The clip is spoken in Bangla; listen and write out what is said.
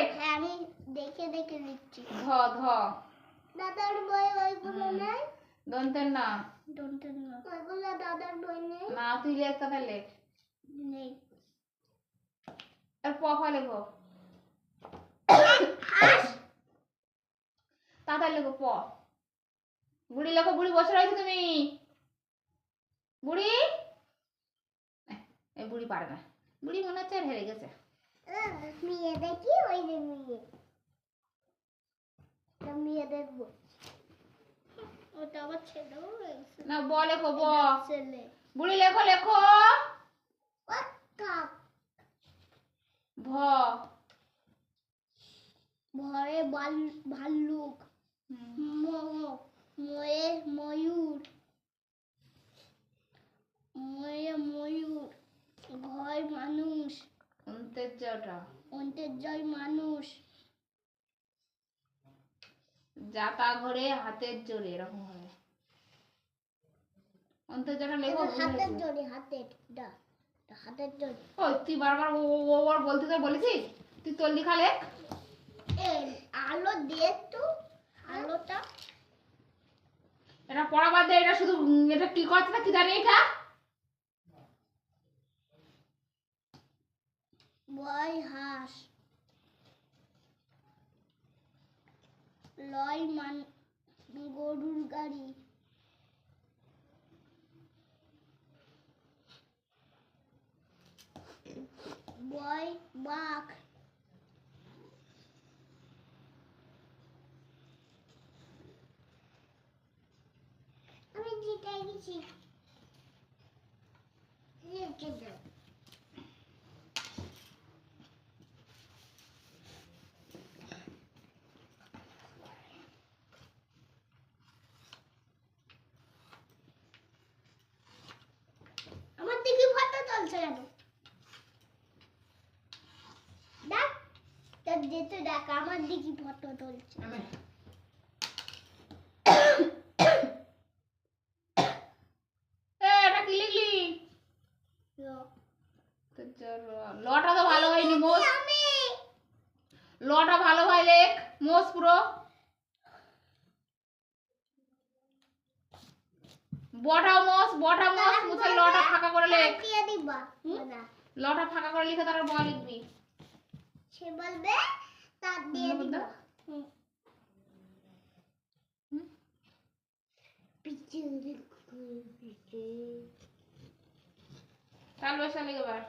লেখ। হ্যাঁ আমি দেখে দেখে লিখছি। ধ ধ দাদার বই ওইগুলো নেই। দন্তের না। দন্তের না। ওইগুলো দাদার বই নেই। না তুই লেখ তাহলে লেখ। নেই। আর প ফ লেখো। তাড়াতাড়ি লেখো প। বুড়ি লেখো, বুড়ি বসে রয়েছে তুমি। বুড়ি এই বুড়ি পারে না। বুড়ি মনে হচ্ছে হেরে গেছে। মেয়ে দেখি ওই যে মেয়ে। মেয়ে দেখবো। ওটা আবার ছেলেও রয়েছে। না ব লেখো ব। ছেলে। বুড়ি লেখো লেখো। ভ ভয়ে ভাল্লুক। ময়ে ময়ূর। ময়ে ময়ূর। ভয় মানুষ। অন্তের জটা। অন্তের জয় মানুষ। জাতা ঘরে হাতের জোরে এরকম হবে। অন্তের জটা লেখো। হাতের জোরে হাতের দা হাতের জোরে। ওই তুই বারবার ও ও ও বলতে তো বলেছিস, তুই তোর লেখা লেখ। আলো দে তো আলোটা। এটা পড়া বাদ দে, এটা শুধু এটা কি করছে না কি জানি এটা। বয় হাঁস। লয় মান গরুর গাড়ি। বয় বাঘ। আমি জিতে গেছি। আমার দিকে ফটো তুলছে কেন? দেখ তোর যেতে দেখ আমার দিকে ফটো তুলছে। এটা কি লিখলি? লটা তো ভালো হয়নি মোস। লটা ভালো হয় লেখ মোস পুরো। বটা মোস মুছে লটা ফাঁকা করে লেখ। লটা ফাঁকা করে লিখে তারপর ব লিখবি। সে বলবে তার দিয়ে দিবা। পিছে তাহলে বসে লিখে এবার।